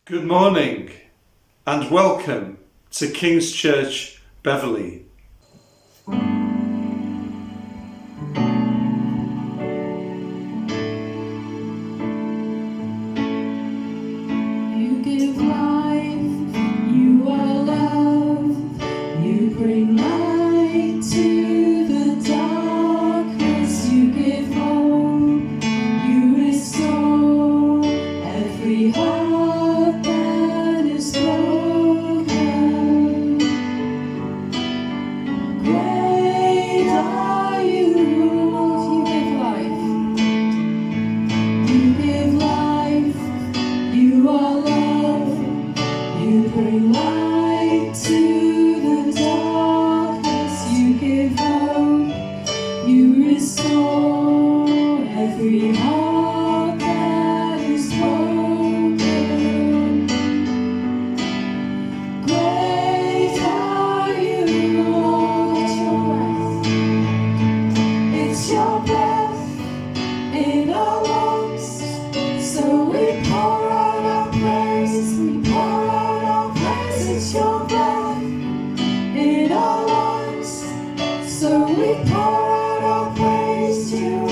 Good morning and welcome to King's Church, Beverley. You give life, you are love, you bring light to the darkness, you give hope, you restore every heart that is broken. Great are you, Lord, you give life, you are love, you bring light to the darkness, you give hope, you restore every heart that is broken. Great are you, Lord, it's your breath in our lungs, so we pour out our praise, we pour out our praise. It's your breath in our lungs, so we pour out our praise to you.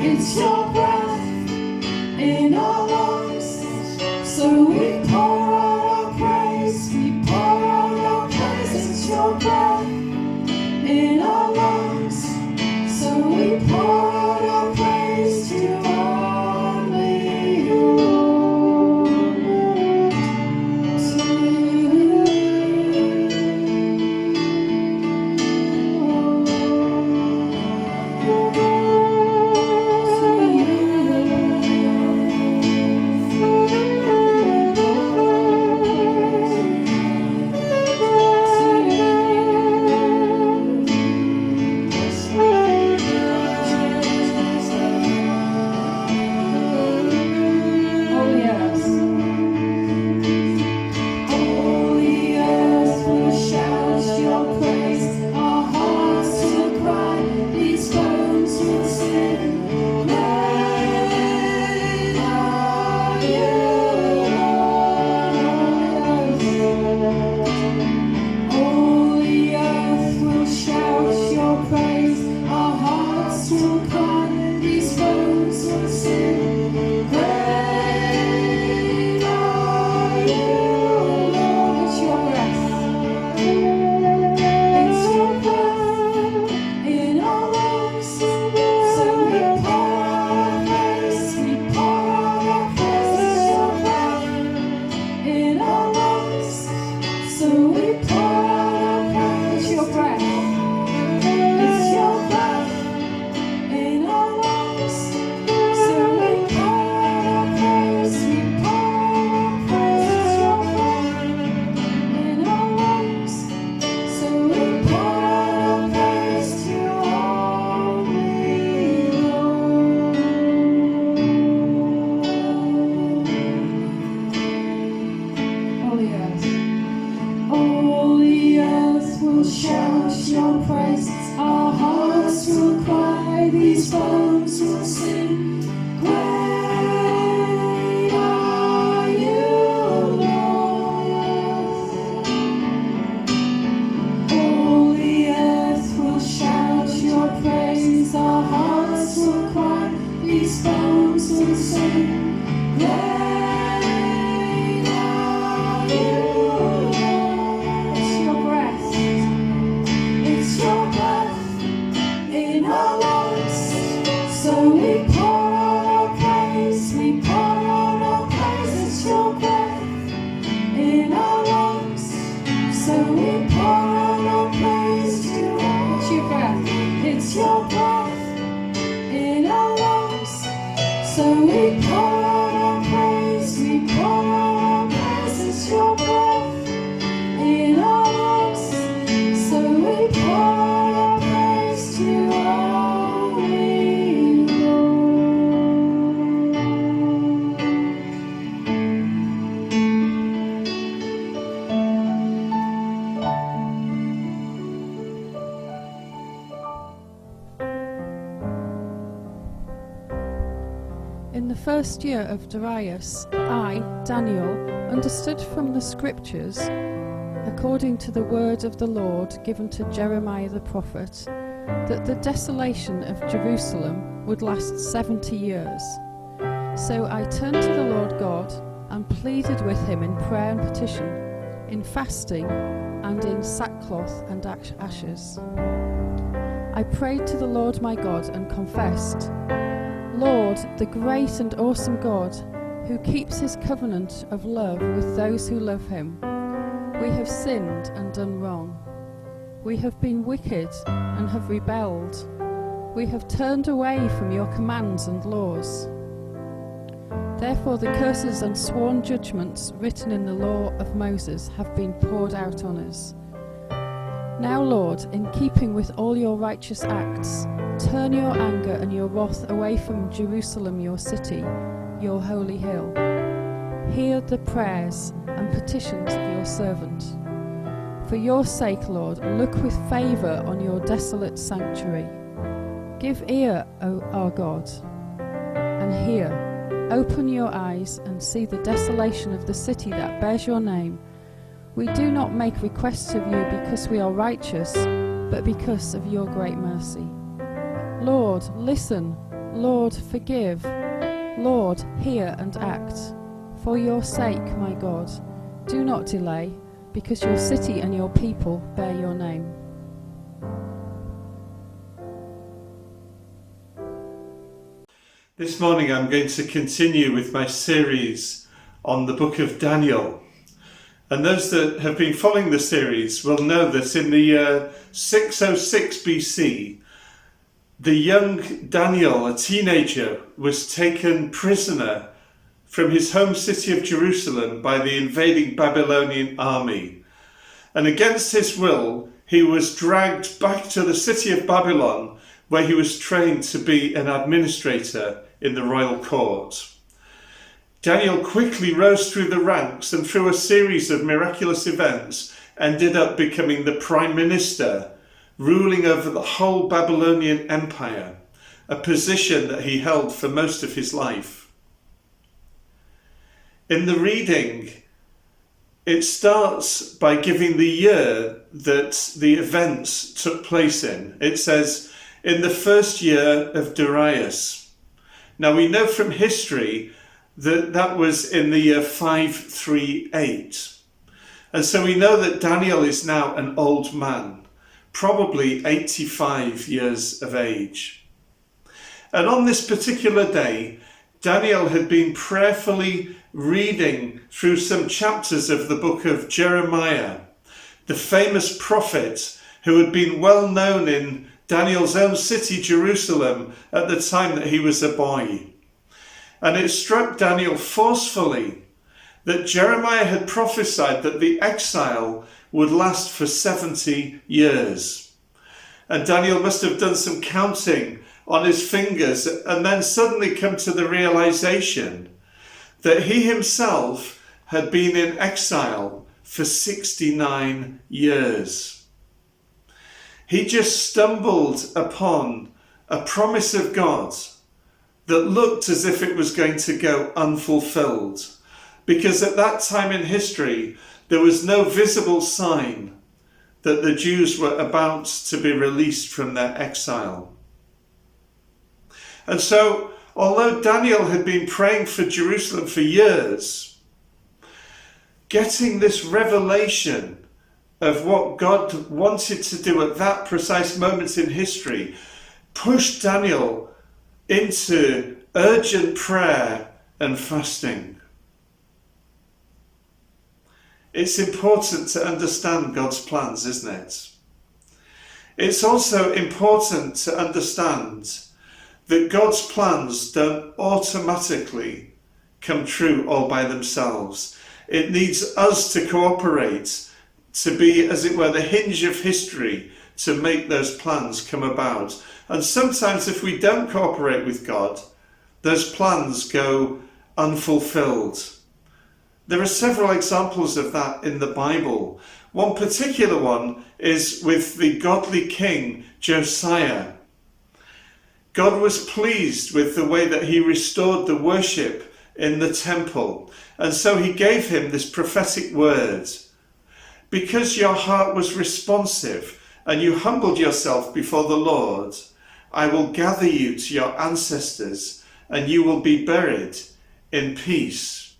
It's your breath in our lungs, so we pour out our praise, we pour out our praise. It's your breath in our lungs, so we pour out our praise to only you. In the first year of Darius, I, Daniel, understood from the scriptures, according to the word of the Lord given to Jeremiah the prophet, that the desolation of Jerusalem would last 70 years. So I turned to the Lord God and pleaded with him in prayer and petition, in fasting and in sackcloth and ashes. I prayed to the Lord my God and confessed, Lord, the great and awesome God, who keeps his covenant of love with those who love him, we have sinned and done wrong. We have been wicked and have rebelled. We have turned away from your commands and laws. Therefore the curses and sworn judgments written in the law of Moses have been poured out on us. Now, Lord, in keeping with all your righteous acts, turn your anger and your wrath away from Jerusalem, your city, your holy hill. Hear the prayers and petitions of your servant. For your sake, Lord, look with favour on your desolate sanctuary. Give ear, O our God, and hear. Open your eyes and see the desolation of the city that bears your name. We do not make requests of you because we are righteous, but because of your great mercy. Lord, listen. Lord, forgive. Lord, hear and act. For your sake, my God, do not delay, because your city and your people bear your name. This morning I'm going to continue with my series on the book of Daniel. And those that have been following the series will know that in the year 606 BC, the young Daniel, a teenager, was taken prisoner from his home city of Jerusalem by the invading Babylonian army. And against his will, he was dragged back to the city of Babylon, where he was trained to be an administrator in the royal court. Daniel quickly rose through the ranks and through a series of miraculous events ended up becoming the prime minister, ruling over the whole Babylonian empire, a position that he held for most of his life. In the reading, it starts by giving the year that the events took place in. It says, in the first year of Darius. Now we know from history that that was in the year 538. And so we know that Daniel is now an old man, probably 85 years of age. And on this particular day, Daniel had been prayerfully reading through some chapters of the book of Jeremiah, the famous prophet who had been well known in Daniel's own city, Jerusalem, at the time that he was a boy. And it struck Daniel forcefully that Jeremiah had prophesied that the exile would last for 70 years. And Daniel must have done some counting on his fingers and then suddenly come to the realization that he himself had been in exile for 69 years. He just stumbled upon a promise of God that looked as if it was going to go unfulfilled, because at that time in history there was no visible sign that the Jews were about to be released from their exile. And so, although Daniel had been praying for Jerusalem for years, getting this revelation of what God wanted to do at that precise moment in history pushed Daniel into urgent prayer and fasting. It's important to understand God's plans, isn't it? It's also important to understand that God's plans don't automatically come true all by themselves. It needs us to cooperate, to be, as it were, the hinge of history to make those plans come about. And sometimes if we don't cooperate with God, those plans go unfulfilled. There are several examples of that in the Bible. One particular one is with the godly king Josiah. God was pleased with the way that he restored the worship in the temple, and so he gave him this prophetic word. Because your heart was responsive and you humbled yourself before the Lord, I will gather you to your ancestors and you will be buried in peace.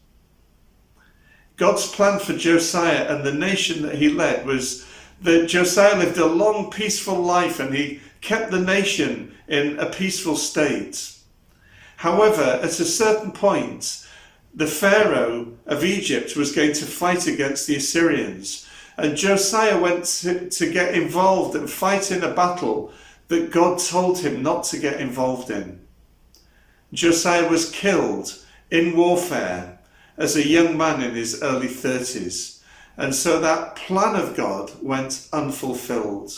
God's plan for Josiah and the nation that he led was that Josiah lived a long, peaceful life and he kept the nation in a peaceful state. However, at a certain point, the Pharaoh of Egypt was going to fight against the Assyrians, and Josiah went to get involved and fight in a battle that God told him not to get involved in. Josiah was killed in warfare as a young man in his early 30s, and so that plan of God went unfulfilled.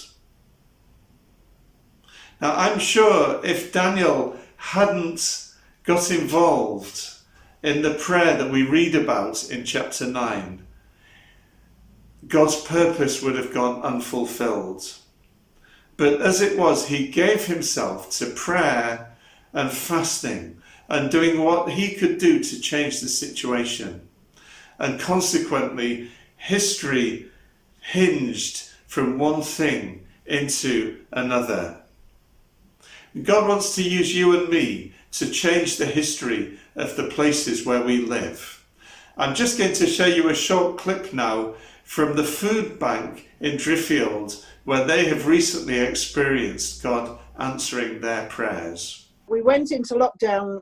Now, I'm sure if Daniel hadn't got involved in the prayer that we read about in chapter 9, God's purpose would have gone unfulfilled. But as it was, he gave himself to prayer and fasting and doing what he could do to change the situation. And consequently, history hinged from one thing into another. God wants to use you and me to change the history of the places where we live. I'm just going to show you a short clip now from the food bank in Driffield, where they have recently experienced God answering their prayers. We went into lockdown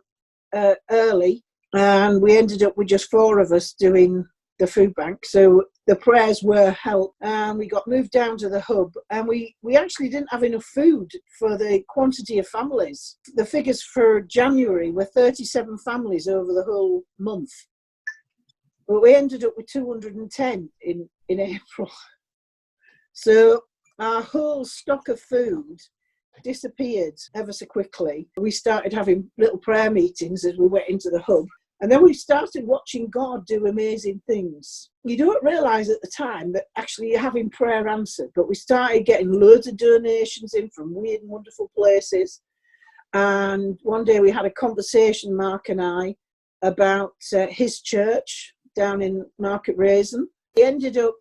early, and we ended up with just 4 of us doing the food bank. So the prayers were help, and we got moved down to the hub, and we actually didn't have enough food for the quantity of families. The figures for January were 37 families over the whole month, but we ended up with 210 in April. So our whole stock of food disappeared ever so quickly. We started having little prayer meetings as we went into the hub. And then we started watching God do amazing things. You don't realise at the time that actually you're having prayer answered, but we started getting loads of donations in from weird and wonderful places. And one day we had a conversation, Mark and I, about his church down in Market Raisin. We ended up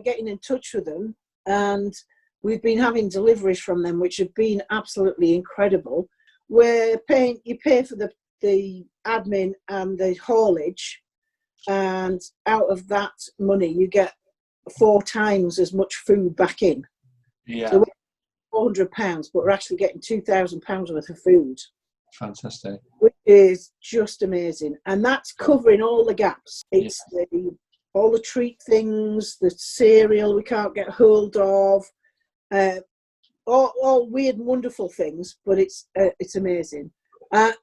getting in touch with them, and we've been having deliveries from them, which have been absolutely incredible. You pay for the admin and the haulage, and out of that money you get 4 times as much food back in. Yeah. So we're £400, but we're actually getting £2,000 worth of food. Fantastic. Which is just amazing, and that's covering all the gaps. It's all the treat things, the cereal we can't get hold of, all weird and wonderful things, but it's amazing.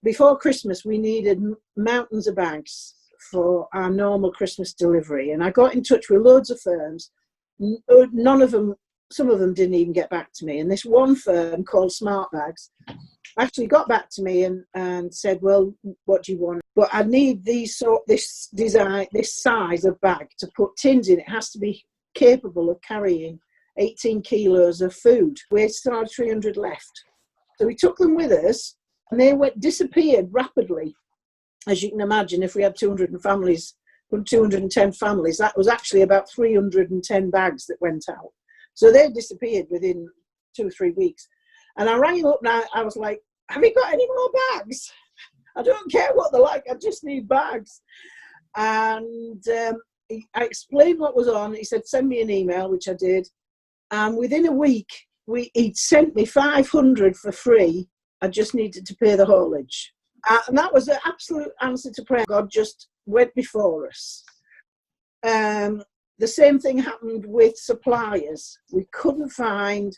Before Christmas, we needed mountains of bags for our normal Christmas delivery, and I got in touch with loads of firms. None of them, some of them didn't even get back to me, and this one firm called Smart Bags actually got back to me and said, well, what do you want? But I need this size of bag to put tins in. It has to be capable of carrying 18 kilos of food. We still had 300 left. So we took them with us, and they disappeared rapidly. As you can imagine, if we had 210 families, that was actually about 310 bags that went out. So they disappeared within 2 or 3 weeks. And I rang him up now. I was like, have you got any more bags? I don't care what they're like. I just need bags. And I explained what was on. He said, send me an email, which I did. And within a week, he'd sent me 500 for free. I just needed to pay the haulage. And that was the absolute answer to prayer. God just went before us. The same thing happened with suppliers. We couldn't find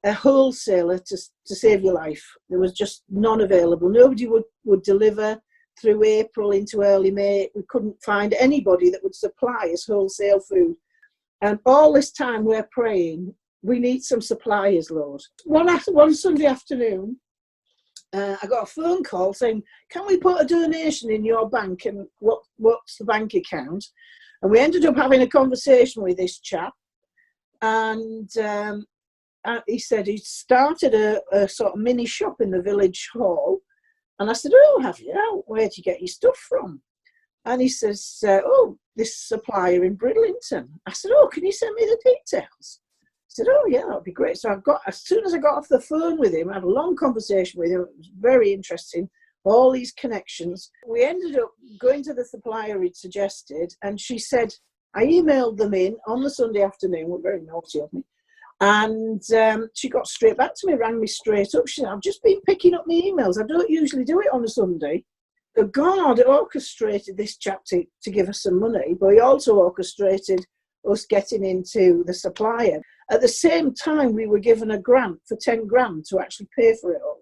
a wholesaler to save your life. There was just none available. Nobody would deliver through April into early May. We couldn't find anybody that would supply us wholesale food. And all this time we're praying, we need some suppliers, Lord. One Sunday afternoon, I got a phone call saying, can we put a donation in your bank, and what's the bank account? And we ended up having a conversation with this chap, and he said he'd started a sort of mini shop in the village hall. And I said, oh, have you? Where do you get your stuff from? And he says, oh, this supplier in Bridlington. I said, oh, can you send me the details? He said, oh, yeah, that would be great. So as soon as I got off the phone with him, I had a long conversation with him. It was very interesting, all these connections. We ended up going to the supplier he'd suggested, and she said, I emailed them in on the Sunday afternoon, were very naughty of me. And she got straight back to me, rang me straight up. She said, I've just been picking up my emails. I don't usually do it on a Sunday. So God orchestrated this chap to give us some money, but he also orchestrated us getting into the supplier. At the same time, we were given a grant for 10 grand to actually pay for it all.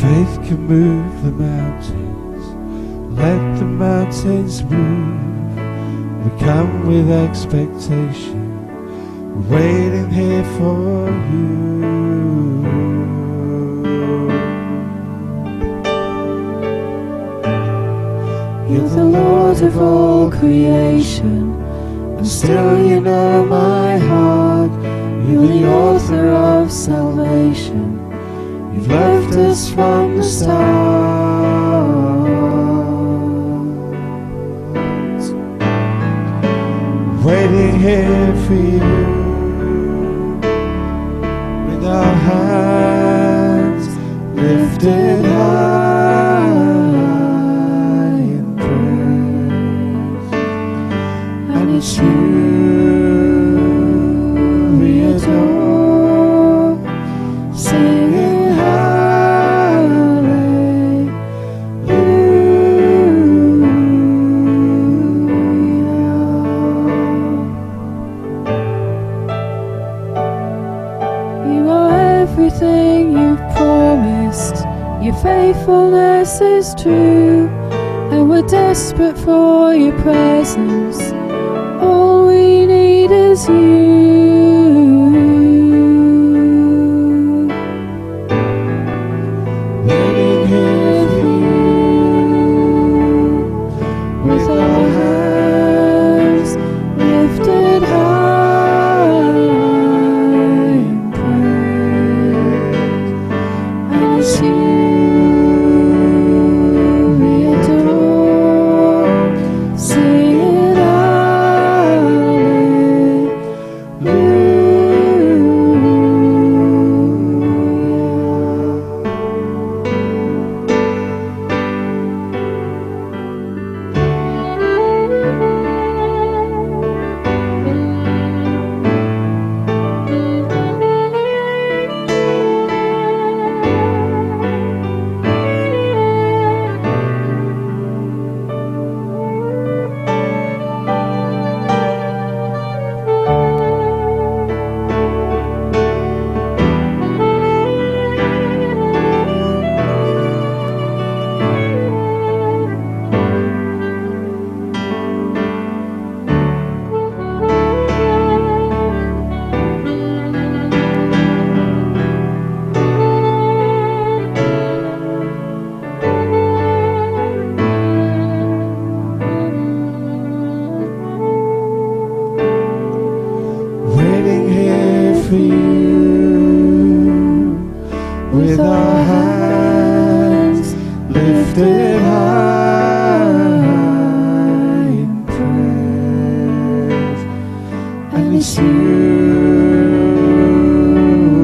Faith can move the mountains, let the mountains move. We come with expectation, we're waiting here for you. You're the Lord of all creation, and still you know my heart. You're the author of salvation. You've loved us from the start, waiting here for you, with our hands lifted high in praise, and it's you we adore, singing everything you've promised. Your faithfulness is true, and we're desperate for your presence. All we need is you. Waiting here for you, with our hands lifted high in praise, and it's you we adore, singing waiting here for you, with our hands lifted high in praise, and it's you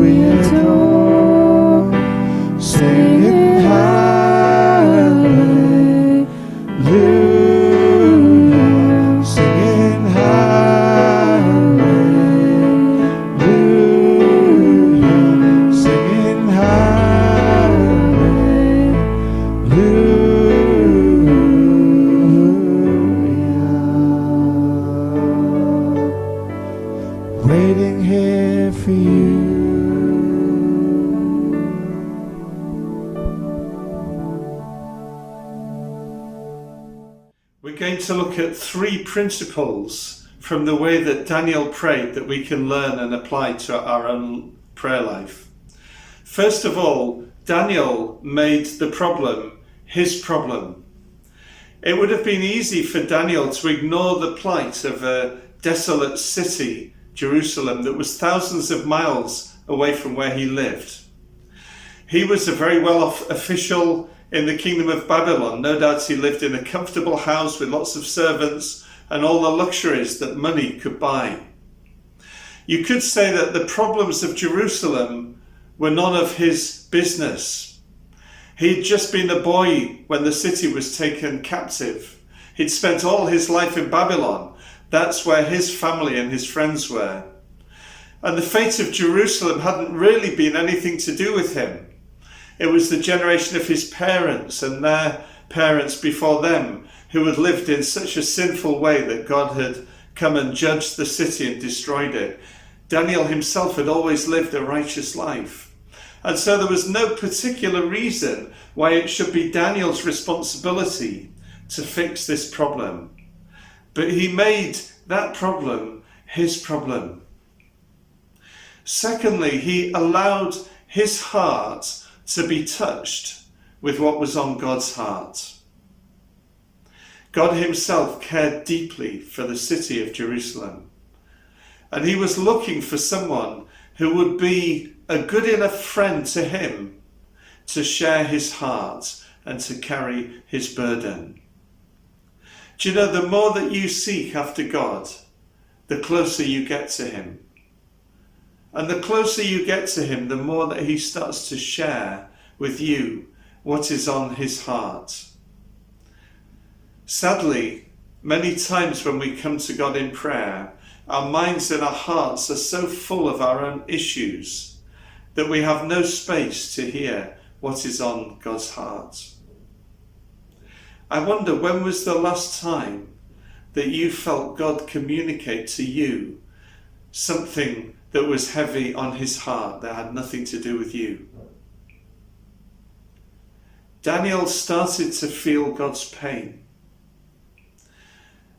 we adore, singing hallelujah, singing hallelujah, singing hallelujah, waiting here for you. We're going to look at 3 principles from the way that Daniel prayed that we can learn and apply to our own prayer life. First of all, Daniel made the problem his problem. It would have been easy for Daniel to ignore the plight of a desolate city, Jerusalem, that was thousands of miles away from where he lived. He was a very well-off official in the kingdom of Babylon. No doubt he lived in a comfortable house with lots of servants and all the luxuries that money could buy. You could say that the problems of Jerusalem were none of his business. He'd just been a boy when the city was taken captive. He'd spent all his life in Babylon. That's where his family and his friends were. And the fate of Jerusalem hadn't really been anything to do with him. It was the generation of his parents and their parents before them who had lived in such a sinful way that God had come and judged the city and destroyed it. Daniel himself had always lived a righteous life. And so there was no particular reason why it should be Daniel's responsibility to fix this problem. But he made that problem his problem. Secondly, he allowed his heart to be touched with what was on God's heart. God himself cared deeply for the city of Jerusalem. And he was looking for someone who would be a good enough friend to him to share his heart and to carry his burden. Do you know, the more that you seek after God, the closer you get to him. And the closer you get to him, the more that he starts to share with you what is on his heart. Sadly, many times when we come to God in prayer, our minds and our hearts are so full of our own issues that we have no space to hear what is on God's heart. I wonder, when was the last time that you felt God communicate to you something that was heavy on his heart that had nothing to do with you? Daniel started to feel God's pain.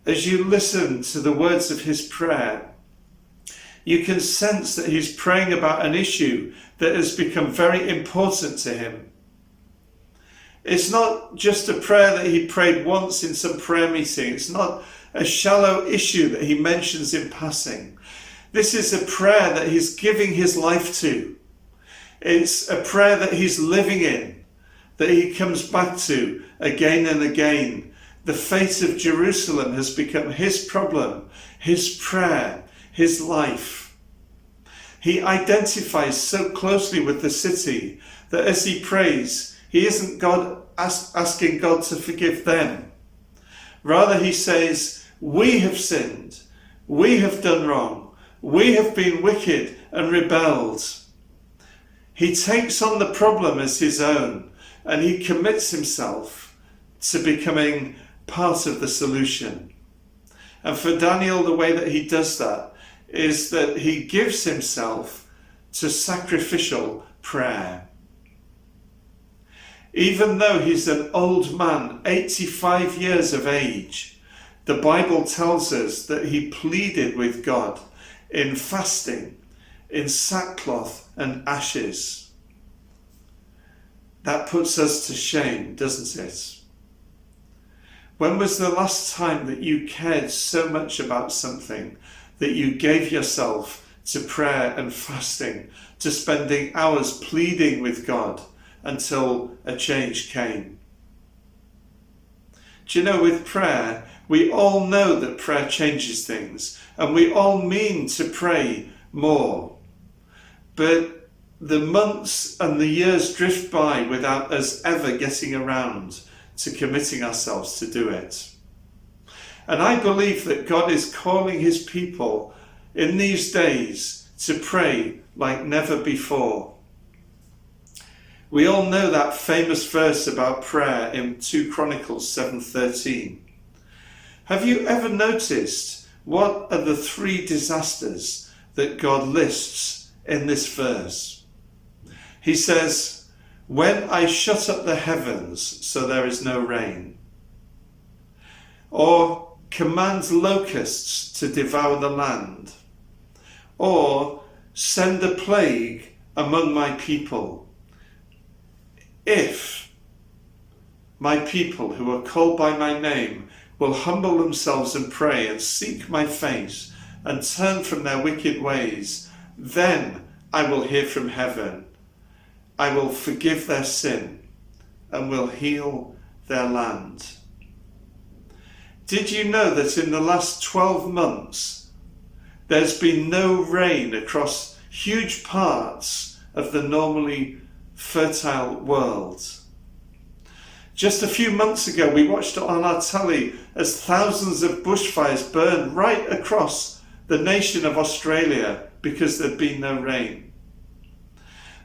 As you listen to the words of his prayer, you can sense that he's praying about an issue that has become very important to him. It's not just a prayer that he prayed once in some prayer meeting. It's not a shallow issue that he mentions in passing. This is a prayer that he's giving his life to. It's a prayer that he's living in, that he comes back to again and again. The fate of Jerusalem has become his problem, his prayer, his life. He identifies so closely with the city that as he prays, he isn't asking God to forgive them. Rather, he says, we have sinned, we have done wrong, we have been wicked and rebelled. He takes on the problem as his own, and he commits himself to becoming part of the solution. And for Daniel, the way that he does that is that he gives himself to sacrificial prayer. Even though he's an old man, 85 years of age, the Bible tells us that he pleaded with God in fasting, in sackcloth and ashes. That puts us to shame, doesn't it? When was the last time that you cared so much about something that you gave yourself to prayer and fasting, to spending hours pleading with God until a change came? Do you know, with prayer, we all know that prayer changes things, and we all mean to pray more. But the months and the years drift by without us ever getting around to committing ourselves to do it. And I believe that God is calling his people in these days to pray like never before. We all know that famous verse about prayer in 2 Chronicles 7:13. Have you ever noticed what are the 3 disasters that God lists in this verse? He says, when I shut up the heavens so there is no rain, or command locusts to devour the land, or send a plague among my people. If my people who are called by my name will humble themselves and pray and seek my face and turn from their wicked ways, then I will hear from heaven. I will forgive their sin and will heal their land. Did you know that in the last 12 months, there's been no rain across huge parts of the normally fertile world? Just a few months ago, we watched on our telly as thousands of bushfires burned right across the nation of Australia because there'd been no rain.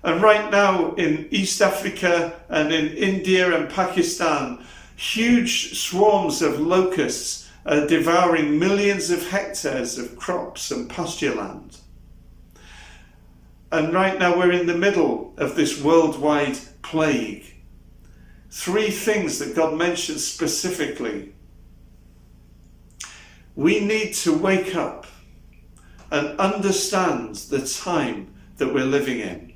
And right now in East Africa and in India and Pakistan, huge swarms of locusts are devouring millions of hectares of crops and pasture land. And right now we're in the middle of this worldwide plague. 3 things that God mentioned specifically. We need to wake up and understand the time that we're living in.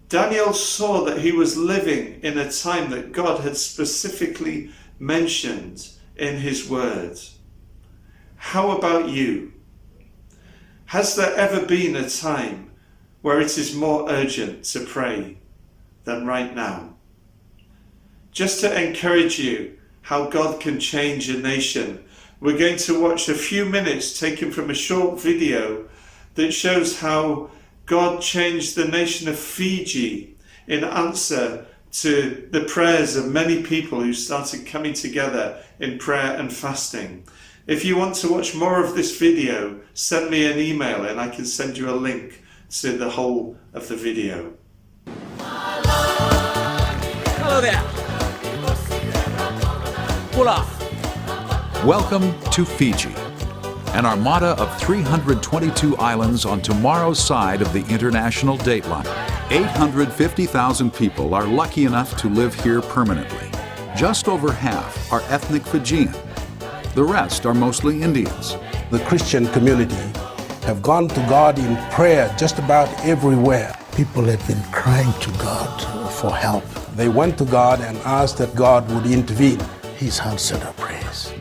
Daniel saw that he was living in a time that God had specifically mentioned in his word. How about you? Has there ever been a time where it is more urgent to pray than right now? Just to encourage you how God can change a nation, we're going to watch a few minutes taken from a short video that shows how God changed the nation of Fiji in answer to the prayers of many people who started coming together in prayer and fasting. If you want to watch more of this video, send me an email and I can send you a link to the whole of the video. Hello there. Hola. Welcome to Fiji, an armada of 322 islands on tomorrow's side of the international date line. 850,000 people are lucky enough to live here permanently. Just over half are ethnic Fijian. The rest are mostly Indians. The Christian community have gone to God in prayer just about everywhere. People have been crying to God for help. They went to God and asked that God would intervene. He's answered our prayers.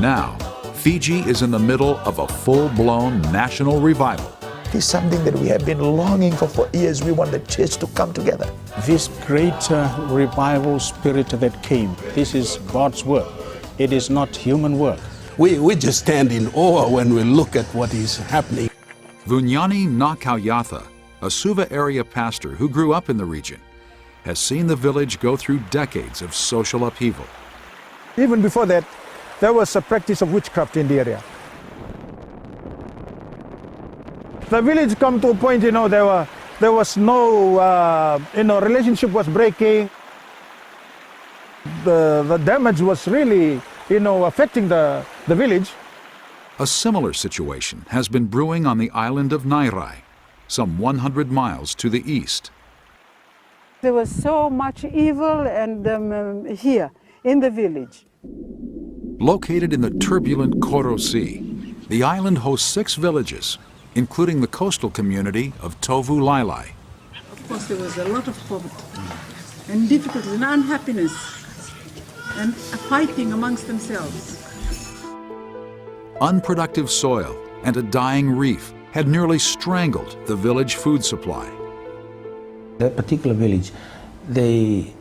Now, Fiji is in the middle of a full-blown national revival. It's something that we have been longing for years. We want the church to come together. This great revival spirit that came, this is God's work. It is not human work. We just stand in awe when we look at what is happening. Vunyani Nakauyatha, a Suva area pastor who grew up in the region, has seen the village go through decades of social upheaval. Even before that, there was a practice of witchcraft in the area. The village come to a point, there was no, relationship was breaking. The damage was really, affecting the village. A similar situation has been brewing on the island of Nairai, some 100 miles to the east. There was so much evil and here in the village. Located in the turbulent Koro Sea, the island hosts 6 villages, including the coastal community of Tovu Lailai. Of course, there was a lot of poverty and difficulties and unhappiness and fighting amongst themselves. Unproductive soil and a dying reef had nearly strangled the village food supply. That particular village, there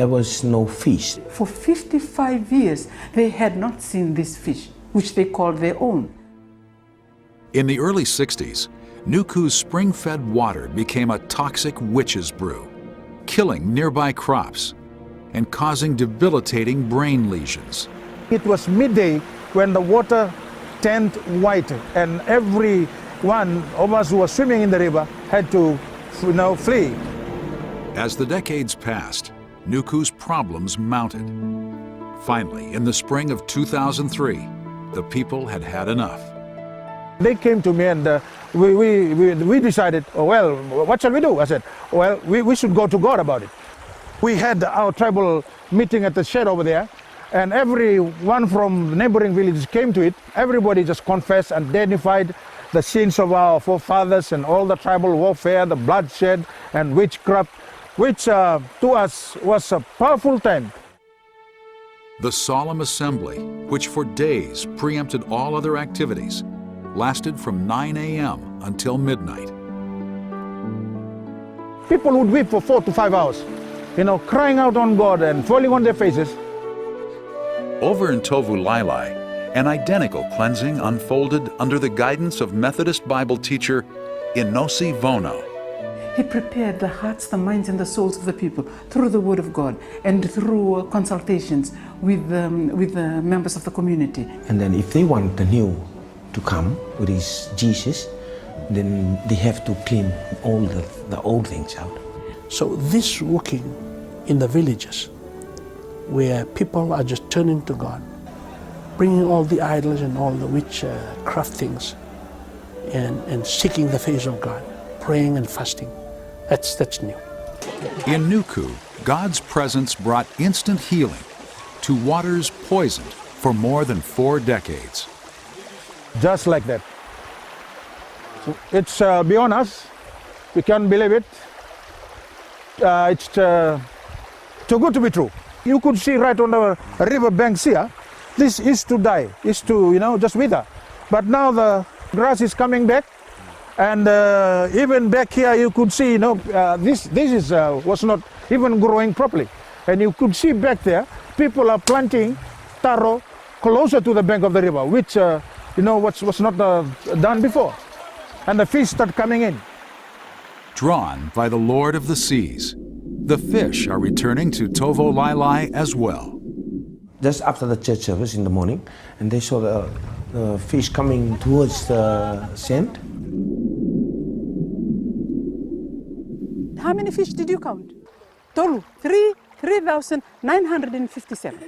was no fish. For 55 years, they had not seen this fish, which they called their own. In the early 60s, Nuku's spring-fed water became a toxic witch's brew, killing nearby crops and causing debilitating brain lesions. It was midday when the water turned white, and every one of us who was swimming in the river had to flee. As the decades passed, Nuku's problems mounted. Finally, in the spring of 2003, the people had had enough. They came to me and we decided, what shall we do? I said, we should go to God about it. We had our tribal meeting at the shed over there, and everyone from neighboring villages came to it. Everybody just confessed and identified the sins of our forefathers and all the tribal warfare, the bloodshed and witchcraft, which to us was a powerful time. The solemn assembly, which for days preempted all other activities, lasted from 9 a.m. until midnight. People would weep for 4 to 5 hours, crying out on God and falling on their faces. Over in Tovu Lailai, an identical cleansing unfolded under the guidance of Methodist Bible teacher Inosi Vono. He prepared the hearts, the minds, and the souls of the people through the Word of God and through consultations with the members of the community. And then if they want the new to come, which is Jesus, then they have to clean all the old things out. So this working in the villages, where people are just turning to God, bringing all the idols and all the witchcraft things, and seeking the face of God, praying and fasting. That's new. In Nuku, God's presence brought instant healing to waters poisoned for more than 4 decades. Just like that. So it's beyond us. We can't believe it. It's too good to be true. You could see right on the river banks here, this is to die, is to, just wither. But now the grass is coming back. And even back here, you could see, this was not even growing properly. And you could see back there, people are planting taro closer to the bank of the river, which, was not done before. And the fish start coming in. Drawn by the Lord of the Seas, the fish are returning to Tovu Lailai as well. Just after the church service in the morning, and they saw the fish coming towards the sand. How many fish did you count? Total 3,957.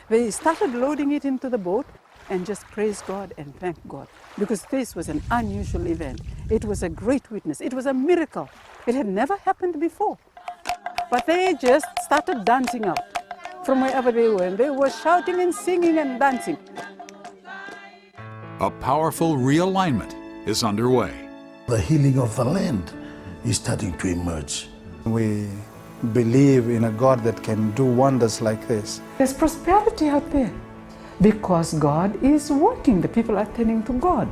They started loading it into the boat and just praise God and thank God, because this was an unusual event. It was a great witness. It was a miracle. It had never happened before. But they just started dancing out from wherever they were, and they were shouting and singing and dancing. A powerful realignment is underway. The healing of the land is starting to emerge. We believe in a God that can do wonders like this. There's prosperity out there because God is working. The people are turning to God,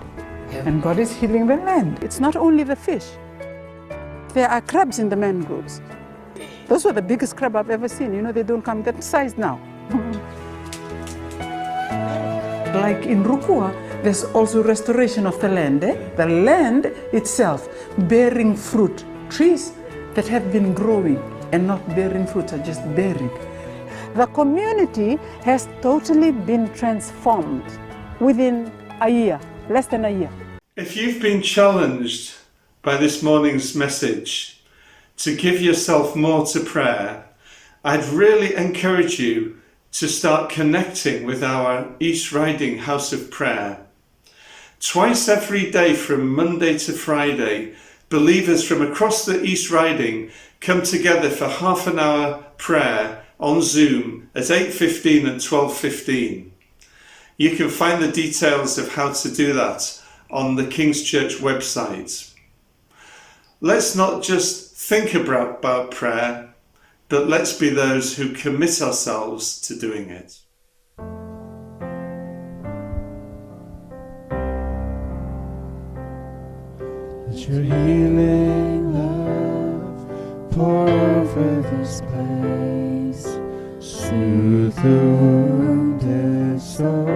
and God is healing the land. It's not only the fish. There are crabs in the mangroves. Those were the biggest crab I've ever seen. They don't come that size now. Like in Rukua, there's also restoration of the land. The land itself bearing fruit. Trees that have been growing and not bearing fruit are just bearing. The community has totally been transformed within a year, less than a year. If you've been challenged by this morning's message to give yourself more to prayer, I'd really encourage you to start connecting with our East Riding House of Prayer. Twice every day from Monday to Friday, believers from across the East Riding come together for half an hour prayer on Zoom at 8:15 and 12:15. You can find the details of how to do that on the King's Church website. Let's not just think about prayer, but let's be those who commit ourselves to doing it. Let your healing love pour over this place, soothe the wounded soul.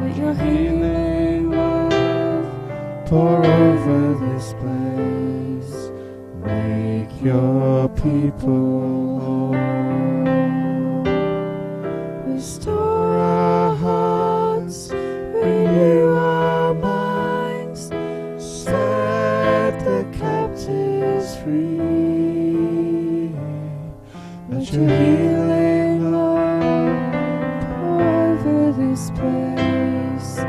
Let your healing love pour over this place, make your people whole. Restore our hearts, renew our minds, set the captives free. Let your healing love pour over this place,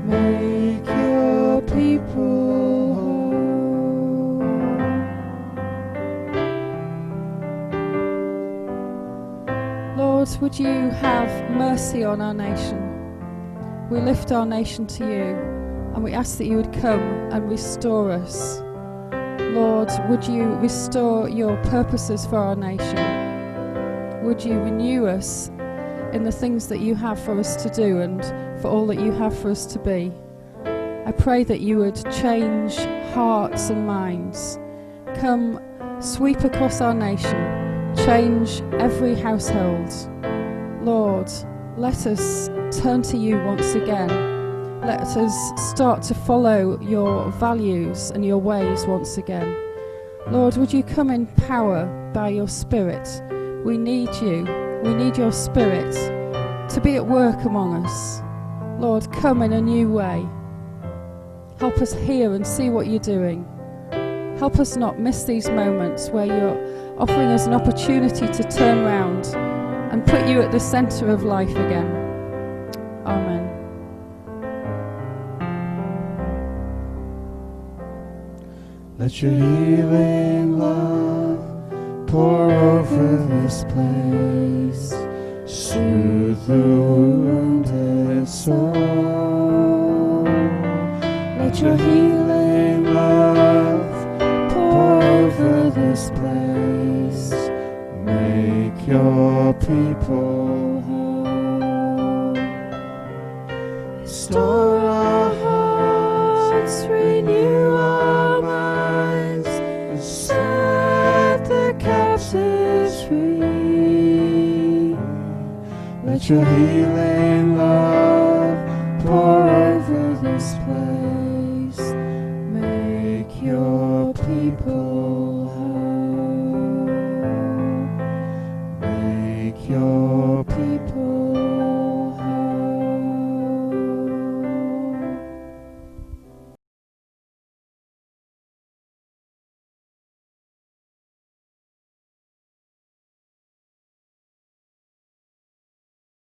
make your people whole. Lord, would you have mercy on our nation? We lift our nation to you, and we ask that you would come and restore us. Lord, would you restore your purposes for our nation? Would you renew us in the things that you have for us to do and for all that you have for us to be? I pray that you would change hearts and minds. Come, sweep across our nation, change every household. Lord, let us turn to you once again. Let us start to follow your values and your ways once again. Lord, would you come in power by your Spirit? We need you. We need your Spirit to be at work among us. Lord, come in a new way. Help us hear and see what you're doing. Help us not miss these moments where you're offering us an opportunity to turn round and put you at the centre of life again. Amen. Let your healing love pour over this place, soothe the wounded soul. Let your healing love pour over this place, make your people whole. Restore our hearts, renew our minds, and set the captives free. Let your healing love pour over this place, make your people whole, make your people